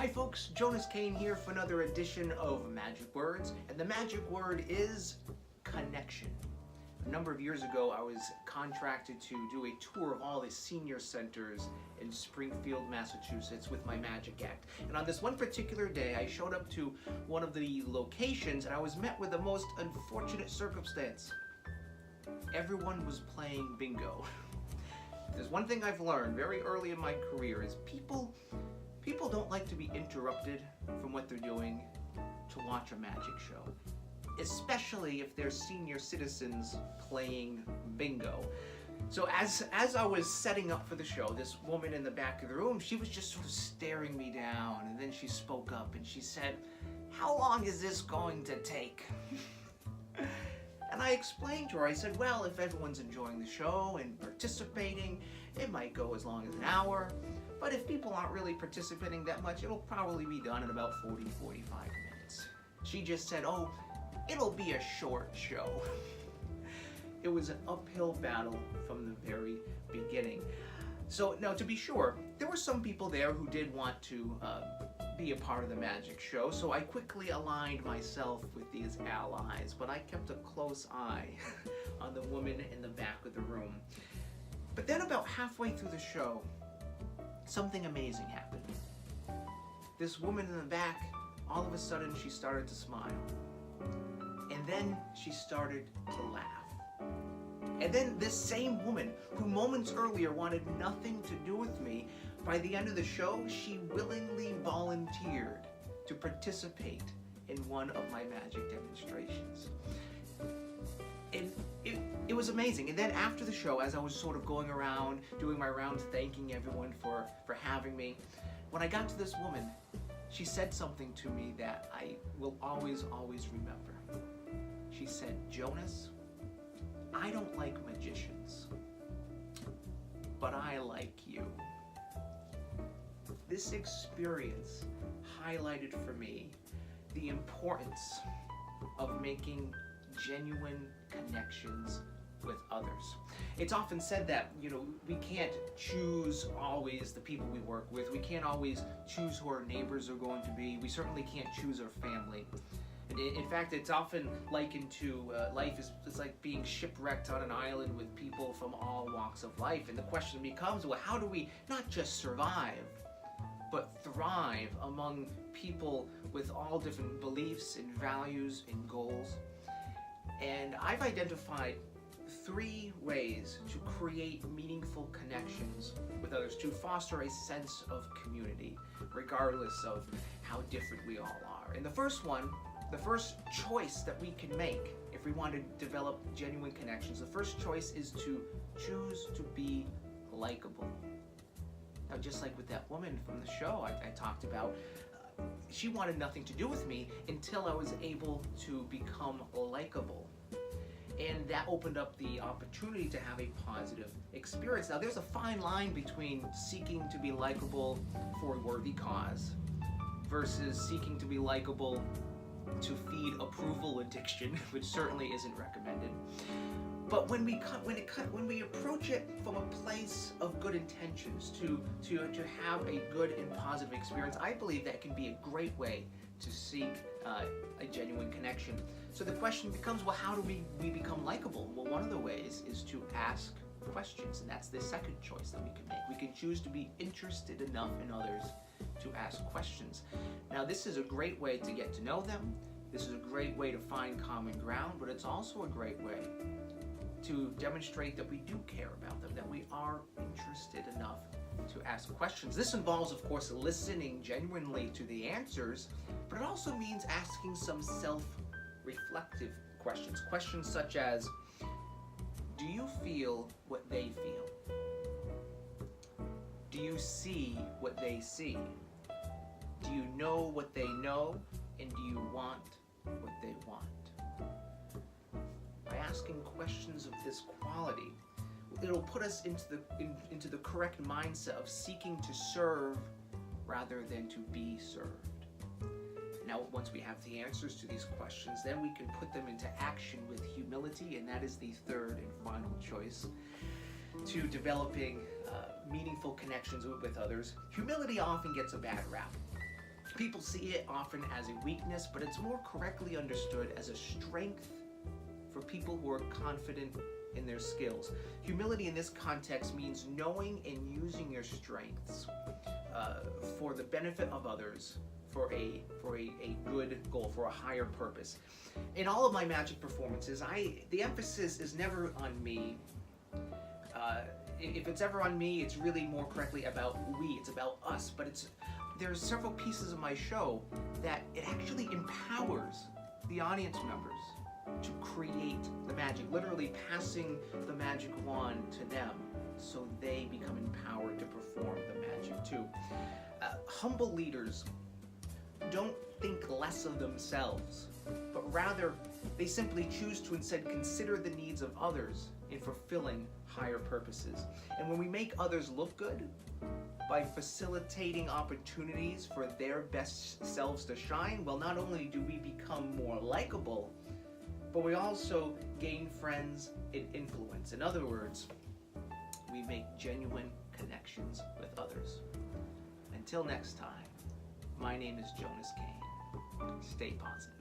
Hi folks, Jonas Cain here for another edition of Magic Words, and the magic word is connection. A number of years ago, I was contracted to do a tour of all the senior centers in Springfield, Massachusetts with my magic act. And on this one particular day, I showed up to one of the locations and I was met with the most unfortunate circumstance. Everyone was playing bingo. There's one thing I've learned very early in my career is people don't like to be interrupted from what they're doing to watch a magic show, especially if they're senior citizens playing bingo. So as I was setting up for the show, this woman in the back of the room, she was just sort of staring me down, and then she spoke up and she said, "How long is this going to take?" And I explained to her, I said, well, if everyone's enjoying the show and participating, it might go as long as an hour. But if people aren't really participating that much, it'll probably be done in about 40, 45 minutes. She just said, oh, it'll be a short show. It was an uphill battle from the very beginning. So now, to be sure, there were some people there who did want to be a part of the magic show, so I quickly aligned myself with these allies, but I kept a close eye on the woman in the back of the room. But then about halfway through the show, something amazing happened. This woman in the back, all of a sudden she started to smile. And then she started to laugh. And then this same woman, who moments earlier wanted nothing to do with me, by the end of the show, she willingly volunteered to participate in one of my magic demonstrations. And it was amazing. And then after the show, as I was sort of going around, doing my rounds, thanking everyone for having me, when I got to this woman, she said something to me that I will always remember. She said, "Jonas, I don't like magicians, but I like you." This experience highlighted for me the importance of making genuine connections with others. It's often said that, we can't choose always the people we work with. We can't always choose who our neighbors are going to be. We certainly can't choose our family. In fact, it's often likened to life is like being shipwrecked on an island with people from all walks of life. And the question becomes, well, how do we not just survive, but thrive among people with all different beliefs and values and goals? And I've identified 3 ways to create meaningful connections with others, to foster a sense of community, regardless of how different we all are. And the first choice that we can make if we want to develop genuine connections, the first choice is to choose to be likable. Now, just like with that woman from the show I talked about, she wanted nothing to do with me until I was able to become likable. And that opened up the opportunity to have a positive experience. Now, there's a fine line between seeking to be likable for a worthy cause versus seeking to be likable to feed approval addiction, which certainly isn't recommended. But when we approach it from a place of good intentions to have a good and positive experience, I believe that can be a great way to seek a genuine connection. So the question becomes, well, how do we become likable? Well, one of the ways is to ask questions, and that's the second choice that we can make. We can choose to be interested enough in others to ask questions. Now, this is a great way to get to know them. This is a great way to find common ground, but it's also a great way to demonstrate that we do care about them, that we are interested enough to ask questions. This involves, of course, listening genuinely to the answers, but it also means asking some self-reflective questions. Questions such as, do you feel what they feel? Do you see what they see? Do you know what they know? And do you want what they want? By asking questions of this quality, it'll put us into the correct mindset of seeking to serve rather than to be served. Now, once we have the answers to these questions, then we can put them into action with humility, and that is the third and final choice to developing meaningful connections with others. Humility often gets a bad rap. People see it often as a weakness, but it's more correctly understood as a strength for people who are confident in their skills. Humility in this context means knowing and using your strengths for the benefit of others, for a good goal, for a higher purpose. In all of my magic performances, the emphasis is never on me. If it's ever on me, it's really more correctly about we. It's about us. But there's several pieces of my show that it actually empowers the audience members to create the magic, literally passing the magic wand to them so they become empowered to perform the magic too. Humble leaders don't think less of themselves, but rather they simply choose to instead consider the needs of others in fulfilling higher purposes. And when we make others look good by facilitating opportunities for their best selves to shine, well, not only do we become more likable, but we also gain friends and influence. In other words, we make genuine connections with others. Until next time, my name is Jonas Cain. Stay positive.